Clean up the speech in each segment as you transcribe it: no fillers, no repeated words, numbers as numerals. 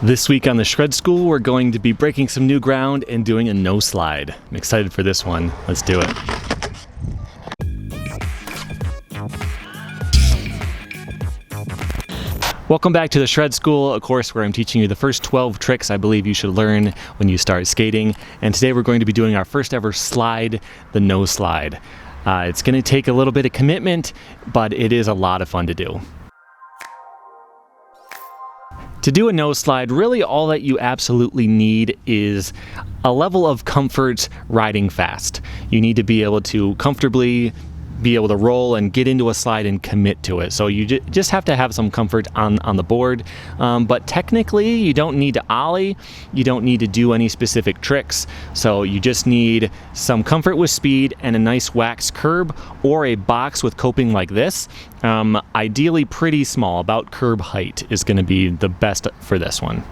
This week on the Shred School, we're going to be breaking some new ground and doing a nose slide. I'm excited for this one. Let's do it. Welcome back to the Shred School, a course where I'm teaching you the first 12 tricks I believe you should learn when you start skating. And today we're going to be doing our first ever slide, the nose slide. It's going to take a little bit of commitment, but it is a lot of fun to do. To do a nose slide, really all that you absolutely need is a level of comfort riding fast. You need to be able to comfortably be able to roll and get into a slide and commit to it. So you just have to have some comfort on the board. But technically, you don't need to ollie. You don't need to do any specific tricks. So you just need some comfort with speed and a nice wax curb or a box with coping like this. Ideally pretty small, about curb height is going to be the best for this one.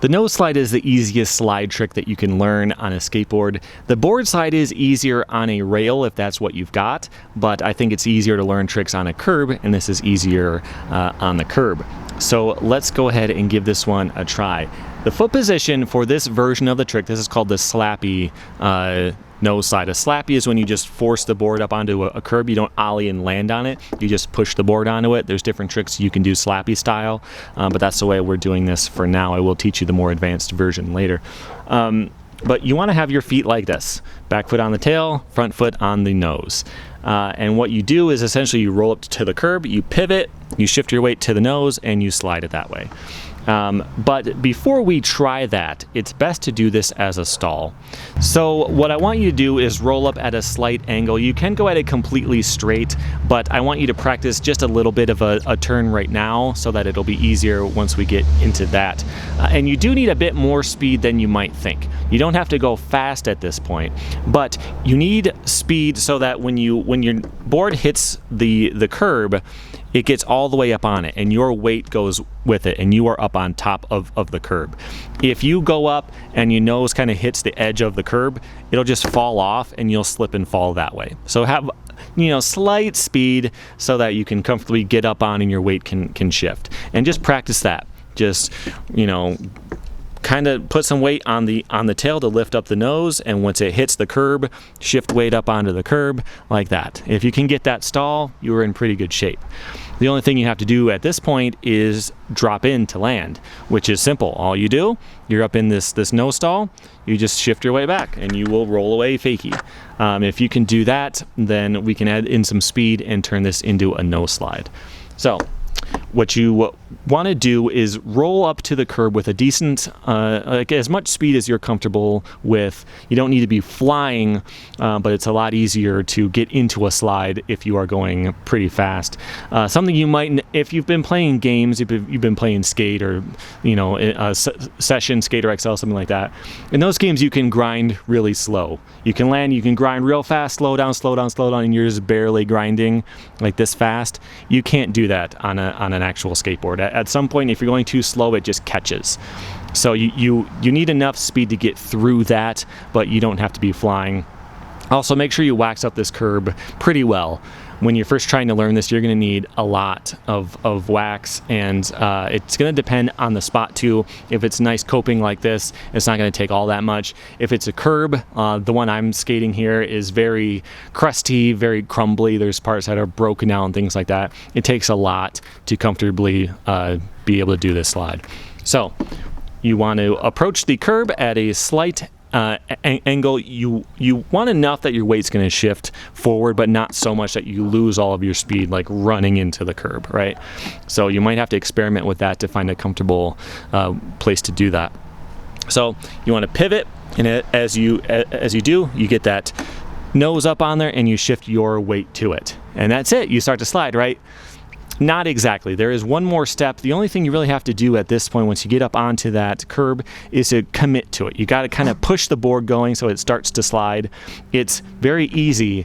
The nose slide is the easiest slide trick that you can learn on a skateboard. The board slide is easier on a rail if that's what you've got, but I think it's easier to learn tricks on a curb, and this is easier on the curb. So let's go ahead and give this one a try. The foot position for this version of the trick, this is called the slappy nose slide. A slappy is when you just force the board up onto a curb. You don't ollie and land on it. You just push the board onto it. There's different tricks you can do slappy style, but that's the way we're doing this for now. I will teach you the more advanced version later. But you want to have your feet like this. Back foot on the tail, front foot on the nose. And what you do is essentially you roll up to the curb, you pivot, you shift your weight to the nose, and you slide it that way. But before we try that, it's best to do this as a stall. So what I want you to do is roll up at a slight angle. You can go at it completely straight, but I want you to practice just a little bit of a turn right now so that it'll be easier once we get into that. And you do need a bit more speed than you might think. You don't have to go fast at this point, but you need speed so that when your board hits the curb, it gets all the way up on it and your weight goes with it and you are up on top of the curb. If you go up and your nose kind of hits the edge of the curb, it'll just fall off and you'll slip and fall that way. So have slight speed so that you can comfortably get up on and your weight can shift. And just practice that. Just, kind of put some weight on the tail to lift up the nose, and once it hits the curb, shift weight up onto the curb like that. If you can get that stall, you are in pretty good shape. The only thing you have to do at this point is drop in to land, which is simple. All you do, you're up in this nose stall, you just shift your way back and you will roll away fakie. If you can do that, then we can add in some speed and turn this into a nose slide. So what you want to do is roll up to the curb with a decent, as much speed as you're comfortable with. You don't need to be flying, but it's a lot easier to get into a slide if you are going pretty fast. Something you might, if you've been playing games, if you've been playing Skate or, Session, Skater XL, something like that. In those games, you can grind really slow. You can land, you can grind real fast, slow down, and you're just barely grinding like this fast. You can't do that on an actual skateboard. At some point, if you're going too slow, it just catches. So you need enough speed to get through that, but you don't have to be flying. Also, make sure you wax up this curb pretty well. When you're first trying to learn this, you're going to need a lot of wax, and it's going to depend on the spot too. If it's nice coping like this, it's not going to take all that much. If it's a curb, the one I'm skating here is very crusty, very crumbly. There's parts that are broken out and things like that. It takes a lot to comfortably be able to do this slide. So you want to approach the curb at a slight angle. You want enough that your weight's going to shift forward, but not so much that you lose all of your speed like running into the curb, right? So you might have to experiment with that to find a comfortable place to do that. So you want to pivot, and as you do, you get that nose up on there and you shift your weight to it. And that's it. You start to slide, right? Not exactly. There is one more step. The only thing you really have to do at this point once you get up onto that curb is to commit to it. You got to kind of push the board going so it starts to slide. It's very easy,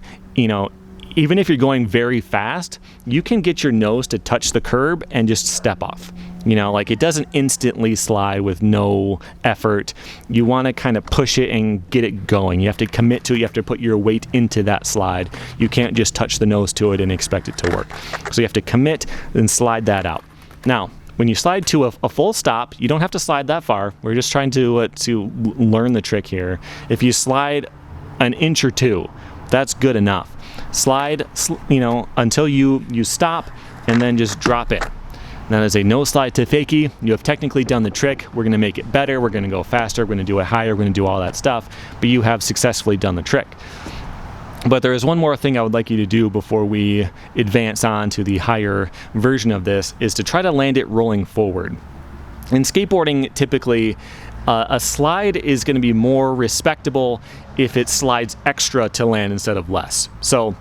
even if you're going very fast, you can get your nose to touch the curb and just step off. It doesn't instantly slide with no effort. You want to kind of push it and get it going. You have to commit to it. You have to put your weight into that slide. You can't just touch the nose to it and expect it to work. So you have to commit and slide that out. Now, when you slide to a full stop, you don't have to slide that far. We're just trying to learn the trick here. If you slide an inch or two, that's good enough. Slide, until you stop, and then just drop it. That is a no slide to fakie. You have technically done the trick. We're going to make it better. We're going to go faster. We're going to do it higher. We're going to do all that stuff. But you have successfully done the trick. But there is one more thing I would like you to do before we advance on to the higher version of this, is to try to land it rolling forward. In skateboarding, typically, a slide is going to be more respectable if it slides extra to land instead of less. So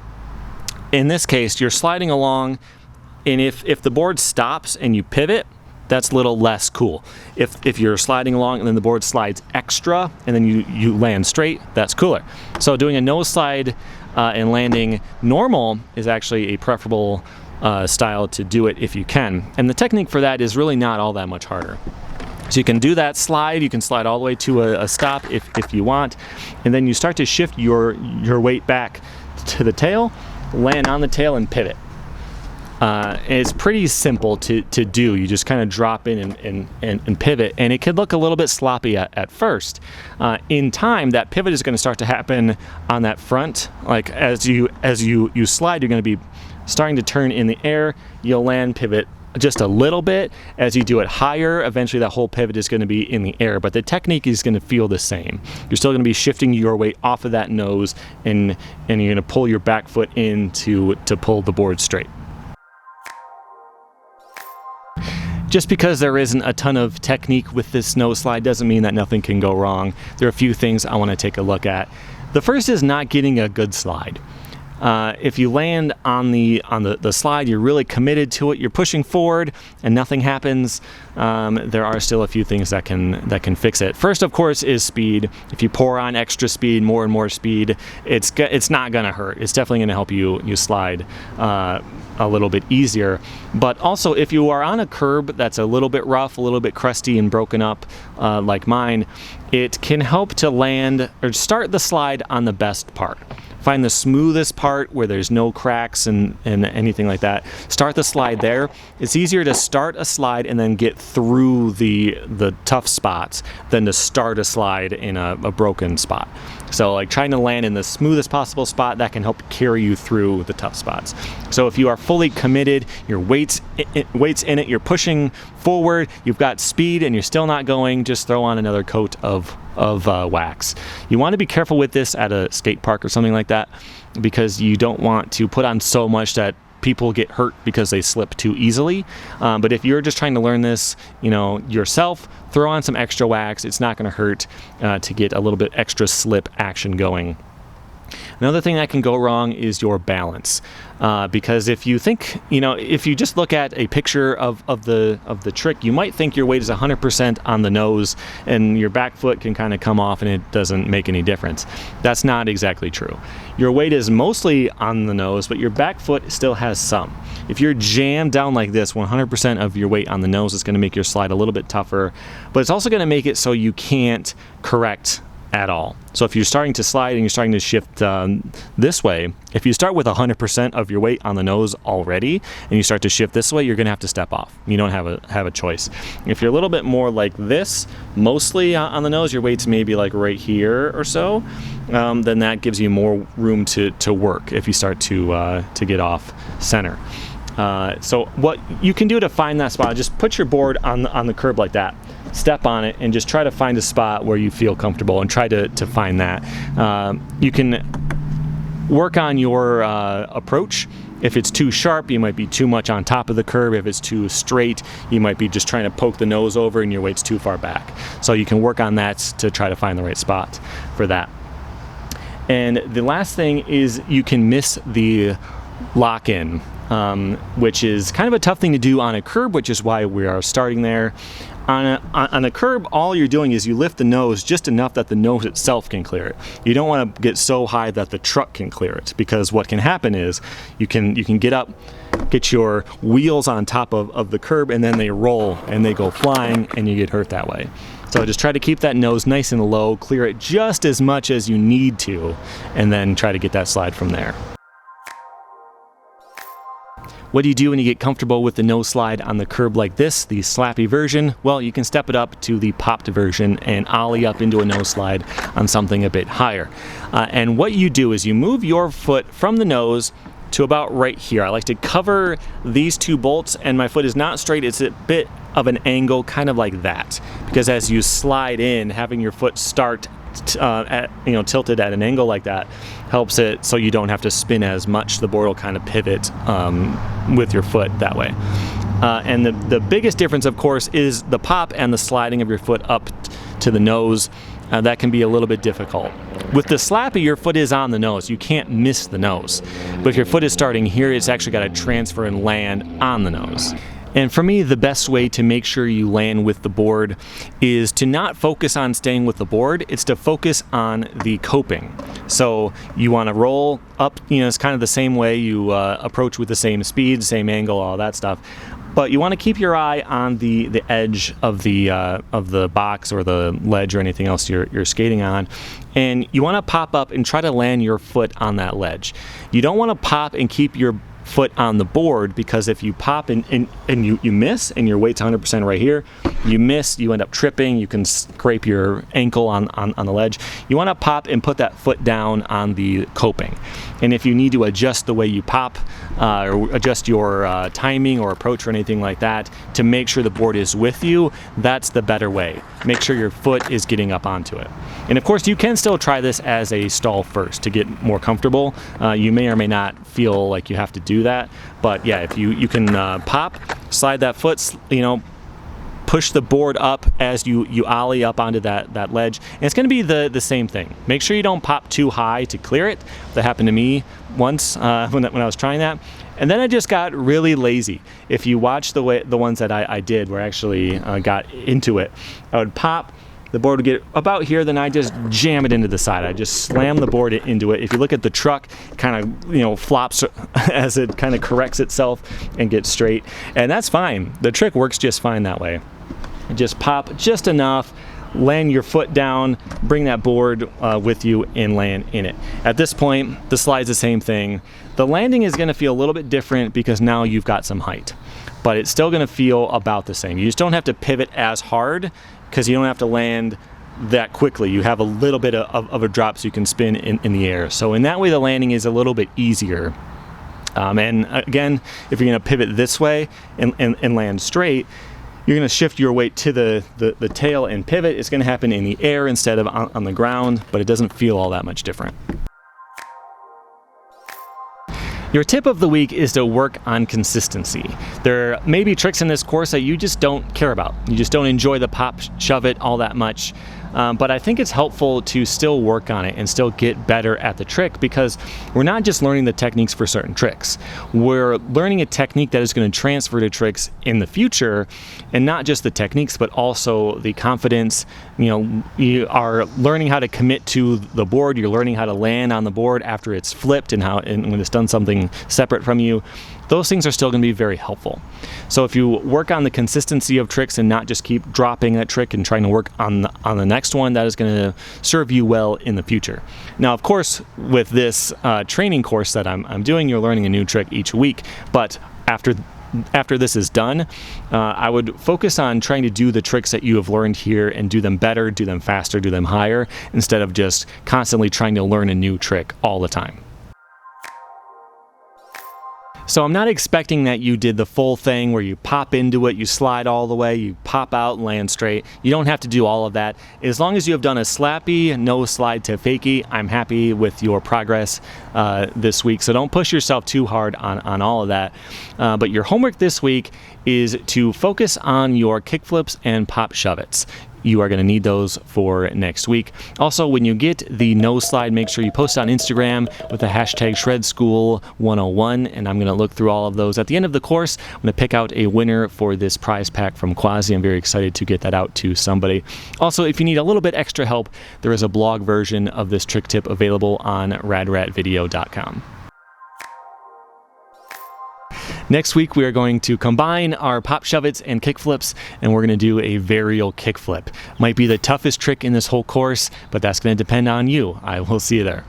in this case, you're sliding along, and if the board stops and you pivot, that's a little less cool. If you're sliding along and then the board slides extra and then you land straight, that's cooler. So doing a nose slide and landing normal is actually a preferable style to do it if you can. And the technique for that is really not all that much harder. So you can do that slide, you can slide all the way to a stop if you want, and then you start to shift your weight back to the tail, land on the tail, and pivot. It's pretty simple to do. You just kind of drop in and pivot, and it could look a little bit sloppy at first. In time, that pivot is going to start to happen on that front. Like as you slide, you're going to be starting to turn in the air. You'll land, pivot just a little bit. As you do it higher, eventually that whole pivot is going to be in the air, but the technique is going to feel the same. You're still going to be shifting your weight off of that nose, and you're going to pull your back foot in to pull the board straight. Just because there isn't a ton of technique with this nose slide doesn't mean that nothing can go wrong. There are a few things I want to take a look at. The first is not getting a good slide. If you land on the slide, you're really committed to it, you're pushing forward, and nothing happens, there are still a few things that can fix it. First, of course, is speed. If you pour on extra speed, more and more speed, it's not gonna hurt. It's definitely gonna help you slide a little bit easier. But also, if you are on a curb that's a little bit rough, a little bit crusty and broken up, like mine, it can help to land or start the slide on the best part. Find the smoothest part where there's no cracks and anything like that. Start the slide there. It's easier to start a slide and then get through the tough spots than to start a slide in a broken spot. So like trying to land in the smoothest possible spot, that can help carry you through the tough spots. So if you are fully committed, your weight's in it, you're pushing forward, you've got speed, and you're still not going, just throw on another coat of wax. You want to be careful with this at a skate park or something like that, because you don't want to put on so much that people get hurt because they slip too easily. But if you're just trying to learn this, yourself, throw on some extra wax. It's not going to hurt to get a little bit extra slip action going. Another thing that can go wrong is your balance, because if you think, if you just look at a picture of the trick, you might think your weight is 100% on the nose and your back foot can kind of come off and it doesn't make any difference. That's not exactly true. Your weight is mostly on the nose, but your back foot still has some. If you're jammed down like this, 100% of your weight on the nose is going to make your slide a little bit tougher, but it's also going to make it so you can't correct at all. So if you're starting to slide and you're starting to shift this way, if you start with 100% of your weight on the nose already and you start to shift this way, you're going to have to step off. You don't have a choice. If you're a little bit more like this, mostly on the nose, your weight's maybe like right here or so, then that gives you more room to work if you start to get off center. So what you can do to find that spot, just put your board on the curb like that. Step on it and just try to find a spot where you feel comfortable and try to find that. You can work on your approach. If it's too sharp, you might be too much on top of the curb. If it's too straight, you might be just trying to poke the nose over and your weight's too far back. So you can work on that to try to find the right spot for that. And the last thing is you can miss the lock-in, which is kind of a tough thing to do on a curb, which is why we are starting there. On a curb, all you're doing is you lift the nose just enough that the nose itself can clear it. You don't want to get so high that the truck can clear it, because what can happen is you can get up, get your wheels on top of the curb, and then they roll and they go flying and you get hurt that way. So just try to keep that nose nice and low, clear it just as much as you need to, and then try to get that slide from there. What do you do when you get comfortable with the nose slide on the curb like this, the slappy version? Well, you can step it up to the popped version and ollie up into a nose slide on something a bit higher. And what you do is you move your foot from the nose to about right here. I like to cover these two bolts, and my foot is not straight, it's a bit of an angle, kind of like that. Because as you slide in, having your foot start tilted at an angle like that helps it so you don't have to spin as much. The board will kind of pivot with your foot that way. And the biggest difference, of course, is the pop and the sliding of your foot up to the nose. That can be a little bit difficult. With the slappy, your foot is on the nose. You can't miss the nose. But if your foot is starting here, it's actually got to transfer and land on the nose. And for me, the best way to make sure you land with the board is to not focus on staying with the board, it's to focus on the coping. So you want to roll up, it's kind of the same way you approach with the same speed, same angle, all that stuff. But you want to keep your eye on the edge of the box or the ledge or anything else you're skating on. And you want to pop up and try to land your foot on that ledge. You don't want to pop and keep your foot on the board, because if you pop and you miss and your weight's 100% right here, you miss, you end up tripping, you can scrape your ankle on the ledge. You want to pop and put that foot down on the coping. And if you need to adjust the way you pop or adjust your timing or approach or anything like that to make sure the board is with you, that's the better way. Make sure your foot is getting up onto it. And of course, you can still try this as a stall first to get more comfortable. You may or may not feel like you have to do that, but yeah, if you can pop, slide that foot, push the board up as you ollie up onto that ledge, and it's going to be the same thing. Make sure you don't pop too high to clear it. That happened to me once when I was trying that, and then I just got really lazy. If you watch the ones that I did, where I actually got into it, I would pop. The board would get about here, then I just jam it into the side. I just slam the board into it. If you look at the truck, it kind of flops as it kind of corrects itself and gets straight. And that's fine. The trick works just fine that way. Just pop just enough, land your foot down, bring that board with you and land in it. At this point, the slide's the same thing. The landing is going to feel a little bit different because now you've got some height. But it's still going to feel about the same. You just don't have to pivot as hard, because you don't have to land that quickly. You have a little bit of a drop so you can spin in the air. So in that way, the landing is a little bit easier. And again, if you're going to pivot this way and land straight, you're going to shift your weight to the tail and pivot. It's going to happen in the air instead of on the ground, but it doesn't feel all that much different. Your tip of the week is to work on consistency. There may be tricks in this course that you just don't care about. You just don't enjoy the pop, shove it all that much. But I think it's helpful to still work on it and still get better at the trick, because we're not just learning the techniques for certain tricks. We're learning a technique that is going to transfer to tricks in the future, and not just the techniques, but also the confidence. You are learning how to commit to the board. You're learning how to land on the board after it's flipped and when it's done something separate from you. Those things are still going to be very helpful. So if you work on the consistency of tricks and not just keep dropping that trick and trying to work on the next one, that is going to serve you well in the future. Now, of course, with this training course that I'm doing, you're learning a new trick each week. But after this is done, I would focus on trying to do the tricks that you have learned here and do them better, do them faster, do them higher, instead of just constantly trying to learn a new trick all the time. So I'm not expecting that you did the full thing where you pop into it, you slide all the way, you pop out and land straight. You don't have to do all of that. As long as you have done a slappy, no slide to fakie, I'm happy with your progress this week. So don't push yourself too hard on all of that. But your homework this week is to focus on your kickflips and pop shove-its. You are going to need those for next week. Also, when you get the nose slide, make sure you post on Instagram with the hashtag ShredSchool101, and I'm going to look through all of those. At the end of the course, I'm going to pick out a winner for this prize pack from Quasi. I'm very excited to get that out to somebody. Also, if you need a little bit extra help, there is a blog version of this trick tip available on radratvideo.com. Next week, we are going to combine our pop shove-its and kickflips, and we're going to do a varial kickflip. Might be the toughest trick in this whole course, but that's going to depend on you. I will see you there.